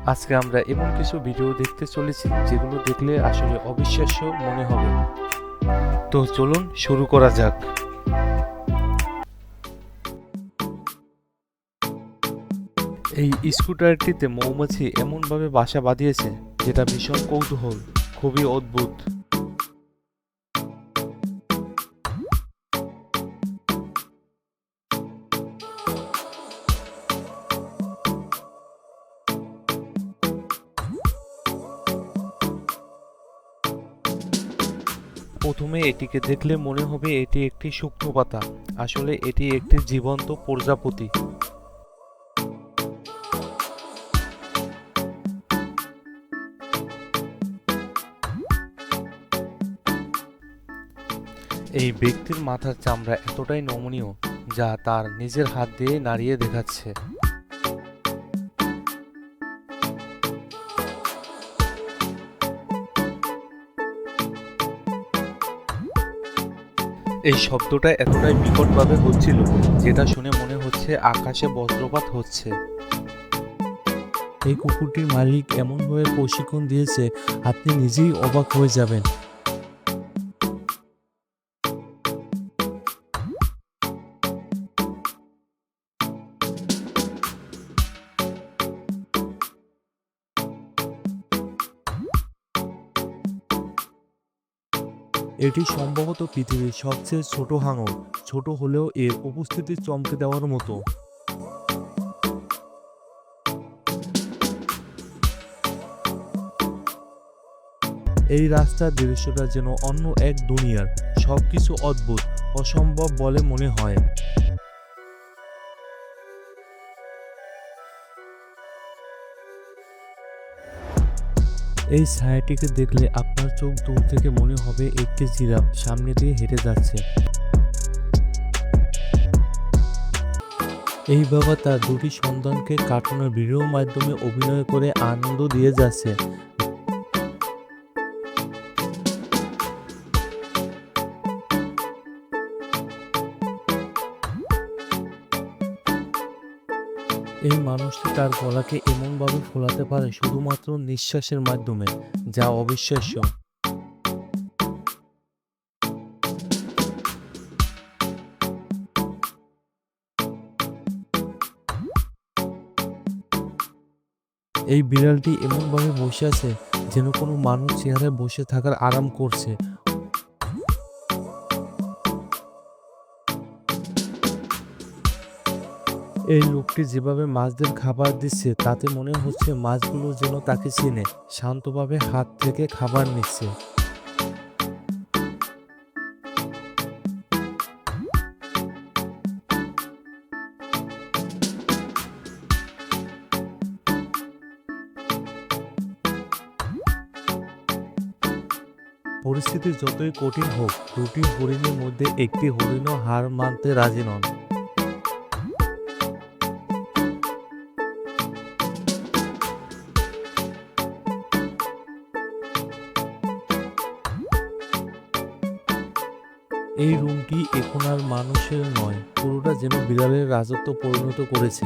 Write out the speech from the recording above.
আজকে আমরা এমন কিছু ভিডিও দেখতে চলেছি যেগুলো দেখলে আসলে অবিশ্বাস্য মনে হবে। তো চলুন শুরু করা যাক। এই স্কুটারটিতে মৌমাছি এমনভাবে বাসা বাঁধিয়েছে যেটা ভীষণ কৌতূহল, খুবই অদ্ভুত। প্রথমে এটিকে দেখলে মনে হবে এটি একটি শুকনো পাতা, আসলে এটি একটি জীবন্ত প্রজাপতি। এই ব্যক্তির মাথার চামড়া এতটাই নমনীয় যা তার নিজের হাত দিয়ে নাড়িয়ে দেখাচ্ছে। এই শব্দটা এতটাই বিকটভাবে হচ্ছিল যেটা শুনে মনে হচ্ছে আকাশে বজ্রপাত হচ্ছে। এই কুকুরটির মালিক এমনভাবে প্রশিক্ষণ দিয়েছে আপনি নিজেই অবাক হয়ে যাবেন। এটি সম্ভবত পৃথিবীর সবচেয়ে ছোট হাঙর, ছোট হলেও এর উপস্থিতি চমকে দেওয়ার মতো। এই রাস্তার দৃশ্যটা যেন অন্য এক দুনিয়ার, সবকিছু অদ্ভুত, অসম্ভব বলে মনে হয়। এই ছায়াটিকে দেখলে আপনার চোখ দূর থেকে মনে হবে একটি জিরাফ সামনে দিয়ে হেঁটে যাচ্ছে। এই বাবা তার দুটি সন্তানকে কার্টুনের ভিডিওর মাধ্যমে অভিনয় করে আনন্দ দিয়ে যাচ্ছে। এই মানুষটি তার গলাকে এমনভাবে ফোলাতে পারে শুধুমাত্র নিঃশ্বাসের মাধ্যমে, যা অবিশ্বাস্য। এই বিড়ালটি এমনভাবে বসে আছে যেন কোনো মানুষ চেয়ারে বসে থাকার আরাম করছে। এই লোকটি যেভাবে মাছদের খাবার দিচ্ছে তাতে মনে হচ্ছে মাছগুলো যেন তাকে চেনে, শান্তভাবে হাত থেকে খাবার নিচ্ছে। পরিস্থিতি যতই কঠিন হোক, দুটি হরিণের মধ্যে একটি হরিণও হার মানতে রাজি নন। এই রুমটি এখন আর মানুষের নয়, পুরোটা যেন বিড়ালের রাজত্ব পরিণত করেছে।